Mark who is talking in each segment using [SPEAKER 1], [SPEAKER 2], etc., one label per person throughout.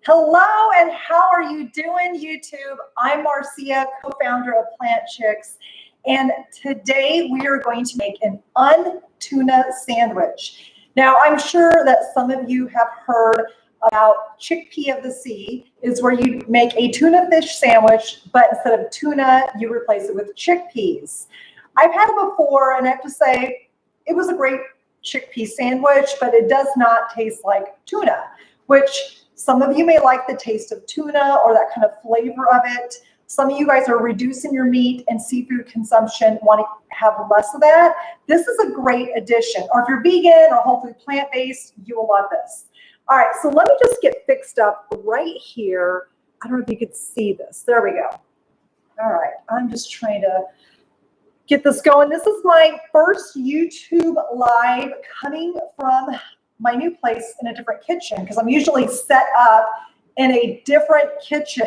[SPEAKER 1] Hello, and how are you doing, YouTube? I'm Marcia, co-founder of Plant Chics, and today we are going to make an Un-Tuna sandwich. Now, I'm sure that some of you have heard about chickpea of the sea, is where you make a tuna fish sandwich, but instead of tuna, you replace it with chickpeas. I've had it before, and I have to say, it was a great chickpea sandwich, but it does not taste like tuna, which some of you may like the taste of tuna or that kind of flavor of it. Some of you guys are reducing your meat and seafood consumption, want to have less of that. This is a great addition. Or if you're vegan or whole food plant-based, you will love this. All right, so let me just get fixed up right here. I don't know if you could see this. There we go. All right, I'm just trying to get this going. This is my first YouTube live coming from my new place in a different kitchen, because I'm usually set up in a different kitchen.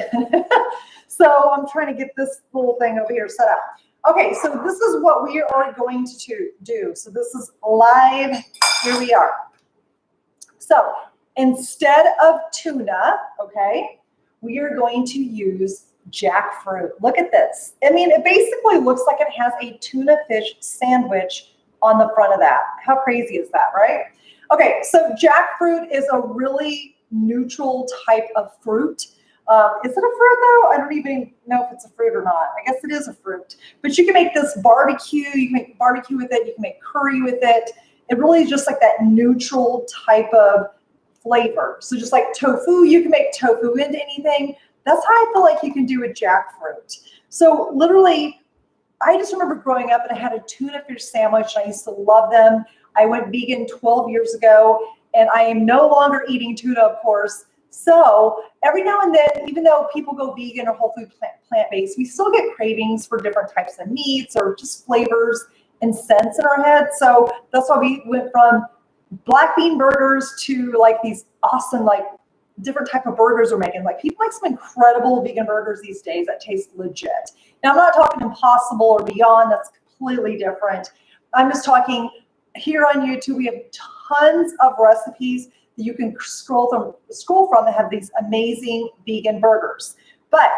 [SPEAKER 1] So I'm trying to get this little thing over here set up. Okay, so this is what we are going to do. So this is live. Here we are. So instead of tuna, okay, we are going to use jackfruit. Look at this. I mean, it basically looks like it has a tuna fish sandwich on the front of that. How crazy is that, right? Okay, so jackfruit is a really neutral type of fruit. Is it a fruit though? I don't even know if it's a fruit or not. I guess it is a fruit. But you can make this barbecue. You can make barbecue with it. You can make curry with it. It really is just like that neutral type of flavor. So just like tofu, you can make tofu into anything. That's how I feel like you can do with jackfruit. So literally, I just remember growing up and I had a tuna fish sandwich. And I used to love them. I went vegan 12 years ago, and I am no longer eating tuna, of course. So every now and then, even though people go vegan or whole food plant-based, we still get cravings for different types of meats or just flavors and scents in our head. So that's why we went from black bean burgers to like these awesome, like different type of burgers we're making. Like people make some incredible vegan burgers these days that taste legit. Now I'm not talking Impossible or Beyond. That's completely different. I'm just talking here on YouTube. We have tons of recipes that you can scroll from that have these amazing vegan burgers. But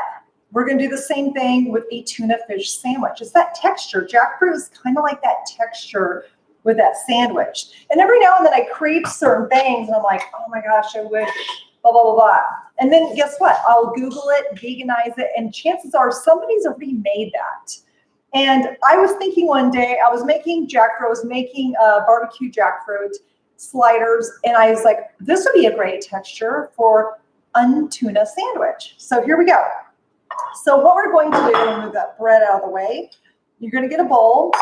[SPEAKER 1] we're going to do the same thing with a tuna fish sandwich. It's that texture. Jackfruit is kind of like that texture with that sandwich. And every now and then I crave certain things and I'm like, oh my gosh, I wish blah, blah, blah, blah. And then guess what? I'll Google it, veganize it, and chances are somebody's already made that. And I was thinking one day, I was making jackfruit, I was making barbecue jackfruit sliders, and I was like, this would be a great texture for Un-Tuna sandwich. So here we go. So what we're going to do, I'm gonna move that bread out of the way. You're gonna get a bowl,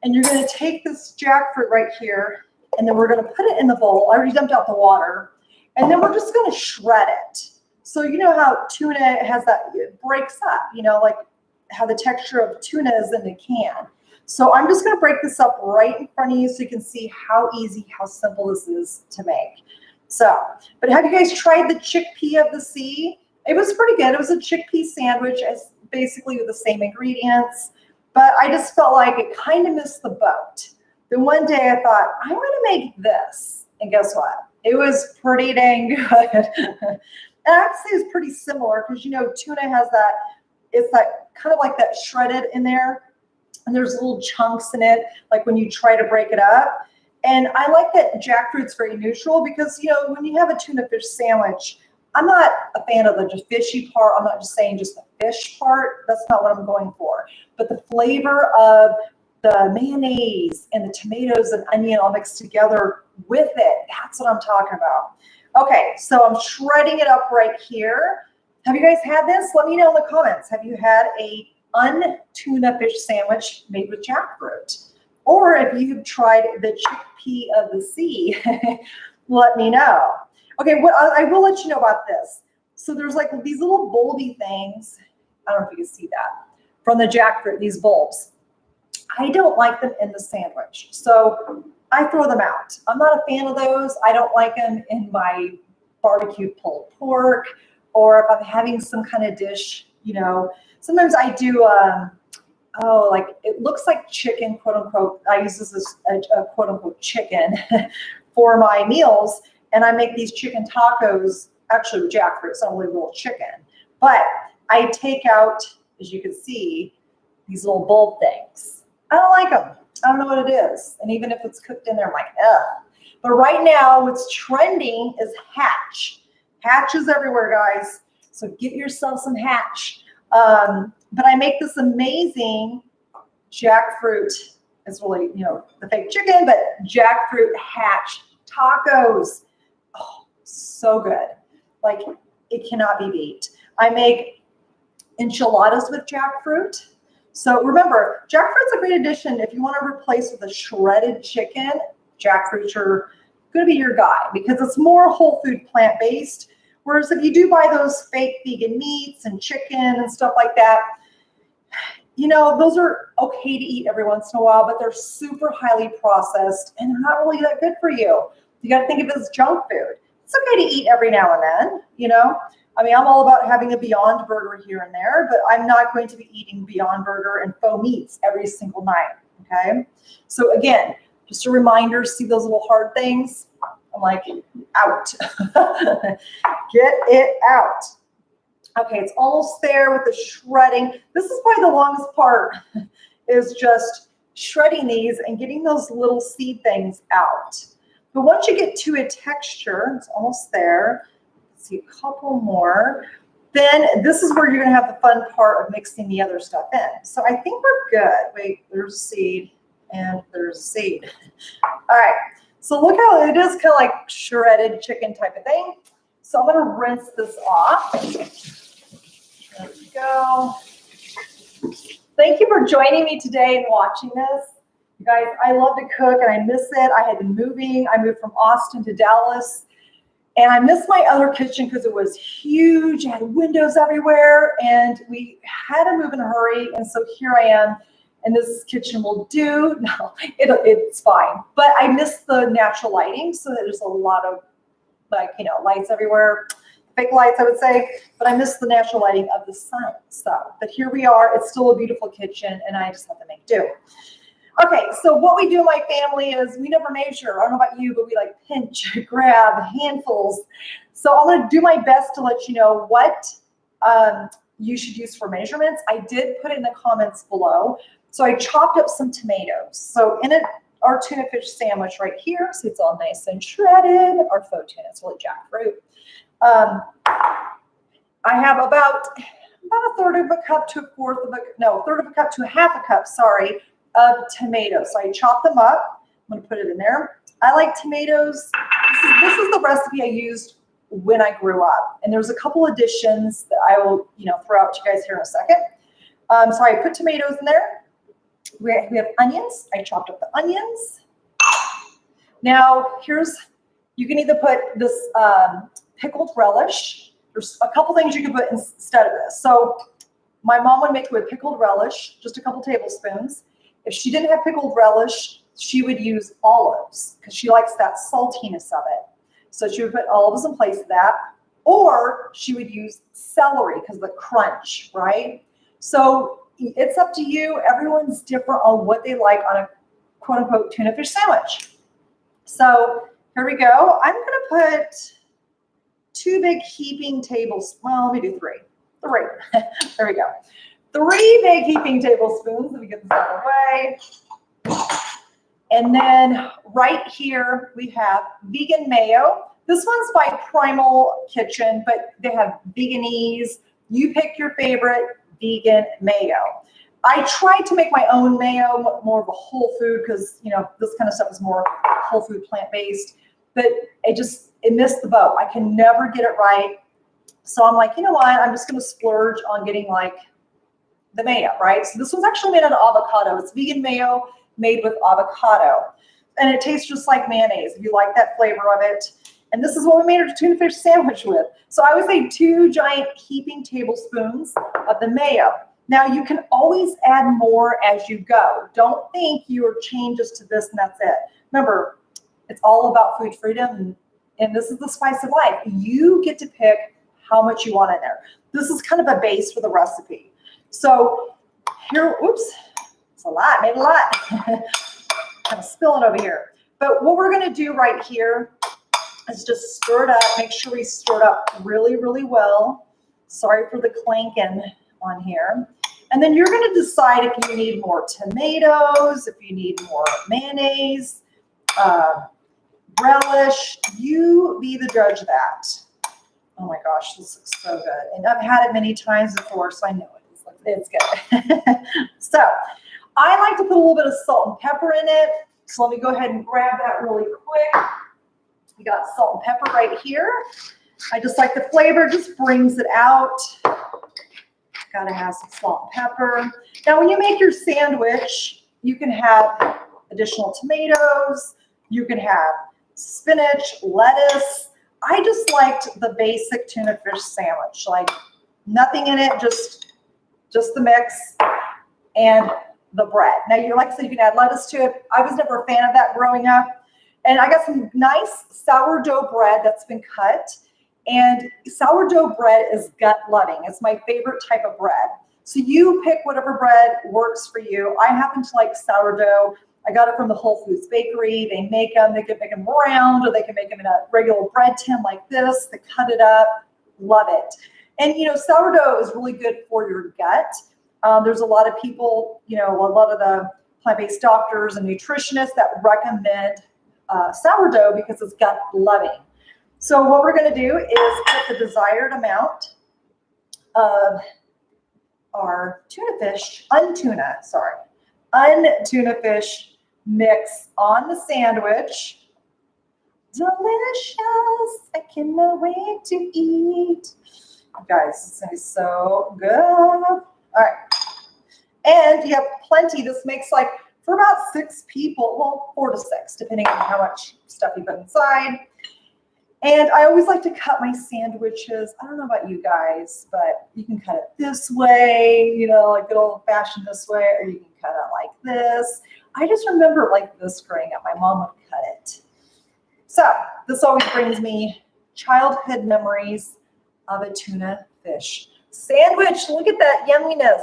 [SPEAKER 1] and you're gonna take this jackfruit right here, and then we're gonna put it in the bowl. I already dumped out the water, and then we're just gonna shred it. So you know how tuna has that, it breaks up, you know, like how the texture of tuna is in a can. So I'm just going to break this up right in front of you so you can see how easy, how simple this is to make. So, but have you guys tried the chickpea of the sea? It was pretty good. It was a chickpea sandwich, as basically with the same ingredients, but I just felt like it kind of missed the boat. Then one day I thought, I'm going to make this. And guess what? It was pretty dang good. And I have to say it's pretty similar because, you know, tuna has that, it's that kind of like that shredded in there, and there's little chunks in it, like when you try to break it up. And I like that jackfruit's very neutral because, you know, when you have a tuna fish sandwich, I'm not a fan of the just fishy part. I'm not just saying just the fish part. That's not what I'm going for. But the flavor of the mayonnaise and the tomatoes and onion all mixed together with it, that's what I'm talking about. Okay, so I'm shredding it up right here. Have you guys had this? Let me know in the comments. Have you had a Un-Tuna fish sandwich made with jackfruit? Or if you've tried the chickpea of the sea, let me know. Okay, what I will let you know about this. So there's like these little bulby things. I don't know if you can see that from the jackfruit, these bulbs. I don't like them in the sandwich. So I throw them out. I'm not a fan of those. I don't like them in my barbecued pulled pork, or if I'm having some kind of dish, you know. Sometimes I do, like it looks like chicken, quote unquote. I use this as a quote unquote chicken for my meals. And I make these chicken tacos actually with jackfruit, it's only a little chicken. But I take out, as you can see, these little bulb things. I don't like them. I don't know what it is. And even if it's cooked in there, I'm like, ugh. But right now, what's trending is hatch. Hatch is everywhere, guys. So get yourself some hatch. But I make this amazing jackfruit. It's really, the fake chicken, but jackfruit hatch tacos. Oh, so good. Like, it cannot be beat. I make enchiladas with jackfruit. So remember, jackfruit's a great addition. If you want to replace with a shredded chicken, jackfruits are going to be your guy because it's more whole food plant-based. Whereas if you do buy those fake vegan meats and chicken and stuff like that, those are okay to eat every once in a while, but they're super highly processed and they're not really that good for you. You got to think of it as junk food. It's okay to eat every now and then, I mean, I'm all about having a Beyond Burger here and there, but I'm not going to be eating Beyond Burger and faux meats every single night, okay? So again, just a reminder, see those little hard things? I'm like, out. Get it out. Okay, it's almost there with the shredding. This is probably the longest part, is just shredding these and getting those little seed things out. But once you get to a texture, it's almost there. Let's see, a couple more. Then this is where you're going to have the fun part of mixing the other stuff in. So I think we're good. Wait, there's a seed and there's a seed. All right, so look how it is kind of like shredded chicken type of thing. So I'm going to rinse this off. There we go. Thank you for joining me today and watching this. You guys, I love to cook and I miss it. I had been moving. I moved from Austin to Dallas. And I missed my other kitchen because it was huge. It had windows everywhere. And we had to move in a hurry. And so here I am. And this kitchen will do. No, it's fine. But I miss the natural lighting. So there's a lot of lights everywhere. Fake lights, I would say. But I miss the natural lighting of the sun. So, but here we are. It's still a beautiful kitchen. And I just have to make do. Okay, so what we do in my family is we never measure. I don't know about you, but we like pinch, grab, handfuls. So I'm going to do my best to let you know what you should use for measurements. I did put it in the comments below. So I chopped up some tomatoes. So in our tuna fish sandwich right here, so it's all nice and shredded. Our faux tuna, it's really jackfruit. I have about a third of a cup to a half a cup, sorry, of tomatoes. So I chop them up. I'm going to put it in there. I like tomatoes. This is the recipe I used when I grew up. And there's a couple additions that I will, throw out to you guys here in a second. So I put tomatoes in there. We have onions. I chopped up the onions. Now you can either put this pickled relish. There's a couple things you can put instead of this. So my mom would make it with pickled relish, just a couple tablespoons. If she didn't have pickled relish, she would use olives because she likes that saltiness of it. So she would put olives in place of that. Or she would use celery because of the crunch, right? So it's up to you. Everyone's different on what they like on a quote unquote tuna fish sandwich. So here we go. I'm going to put 2 big heaping tablespoons. Well, let me do 3. 3. There we go. 3 big heaping tablespoons. Let me get this out of the way. And then right here we have vegan mayo. This one's by Primal Kitchen, but they have veganese. You pick your favorite vegan mayo. I tried to make my own mayo, more of a whole food, because this kind of stuff is more whole food plant-based. But it missed the boat. I can never get it right. So I'm like, you know what? I'm just going to splurge on getting like the mayo, right? So this one's actually made out of avocado. It's vegan mayo made with avocado. And it tastes just like mayonnaise, if you like that flavor of it. And this is what we made our tuna fish sandwich with. So I would say 2 giant heaping tablespoons of the mayo. Now you can always add more as you go. Don't think your changes to this and that's it. Remember, it's all about food freedom, and this is the spice of life. You get to pick how much you want in there. This is kind of a base for the recipe. So here, oops, it's a lot, made a lot. Kind of spilling over here. But what we're going to do right here is just stir it up. Make sure we stir it up really, really well. Sorry for the clanking on here. And then you're going to decide if you need more tomatoes, if you need more mayonnaise, relish. You be the judge of that. Oh my gosh, this looks so good. And I've had it many times before, so I know it's good. So I like to put a little bit of salt and pepper in it. So let me go ahead and grab that really quick. We got salt and pepper right here. I just like the flavor, just brings it out. Gotta have some salt and pepper. Now, when you make your sandwich, you can have additional tomatoes. You can have spinach, lettuce. I just liked the basic tuna fish sandwich, like nothing in it, just the mix and the bread. Now, like I said, you can add lettuce to it. I was never a fan of that growing up. And I got some nice sourdough bread that's been cut. And sourdough bread is gut loving. It's my favorite type of bread. So you pick whatever bread works for you. I happen to like sourdough. I got it from the Whole Foods bakery. They make them. They can make them round, or they can make them in a regular bread tin like this. They cut it up. Love it. And, you know, sourdough is really good for your gut. There's a lot of people, you know, a lot of the plant-based doctors and nutritionists that recommend sourdough because it's gut loving. So what we're going to do is put the desired amount of our un-tuna fish mix on the sandwich. Delicious. I cannot wait to eat. Guys, this is so good. All right. And you have plenty. This makes like for about 6 people, well, 4 to 6, depending on how much stuff you put inside. And I always like to cut my sandwiches. I don't know about you guys, but you can cut it this way, you know, like good old fashioned this way, or you can cut it like this. I just remember like this growing up. My mom would cut it. So this always brings me childhood memories of a tuna fish sandwich. Look at that yumminess.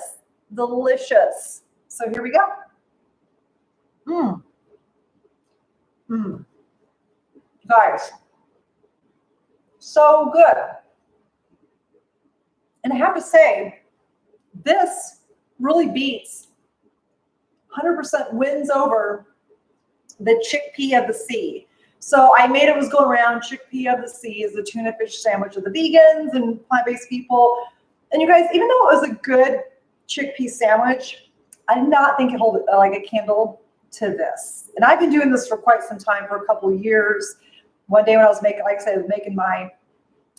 [SPEAKER 1] Delicious. So here we go. Guys, so good. And I have to say, this really beats 100% wins over the chickpea of the sea. So I made it was going around. Chickpea of the sea is the tuna fish sandwich of the vegans and plant-based people. And you guys, even though it was a good chickpea sandwich, I did not think it held like a candle to this. And I've been doing this for quite some time, for a couple of years. One day when I was making, like I said, I was making my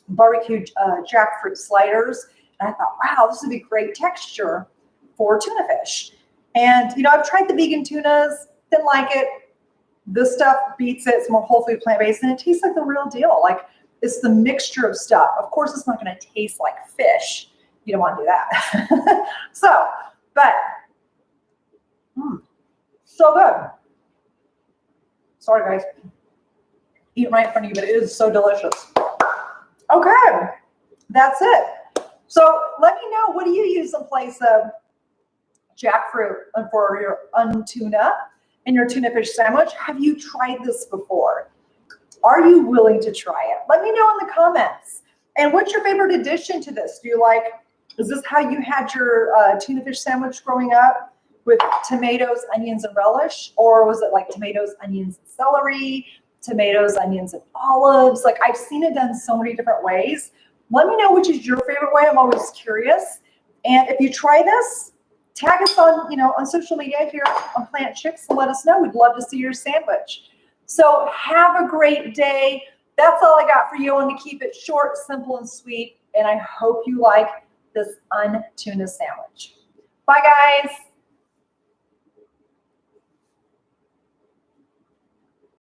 [SPEAKER 1] barbecue jackfruit sliders, and I thought, wow, this would be great texture for tuna fish. And, you know, I've tried the vegan tunas, didn't like it. This stuff beats it. It's more whole food plant-based, and it tastes like the real deal. Like, it's the mixture of stuff. Of course, it's not going to taste like fish. You don't want to do that. So, but, so good. Sorry, guys. Eat right in front of you, but it is so delicious. Okay, that's it. So let me know, what do you use in place of jackfruit for your Un-Tuna and your tuna fish sandwich? Have you tried this before? Are you willing to try it? Let me know in the comments. And what's your favorite addition to this? Do you like, is this how you had your tuna fish sandwich growing up, with tomatoes, onions, and relish? Or was it like tomatoes, onions, and celery, tomatoes, onions, and olives? Like, I've seen it done so many different ways. Let me know which is your favorite way. I'm always curious. And if you try this, tag us on, you know, on social media here on Plant Chics and let us know. We'd love to see your sandwich. So have a great day. That's all I got for you. I want to keep it short, simple, and sweet. And I hope you like this Un-Tuna sandwich. Bye, guys.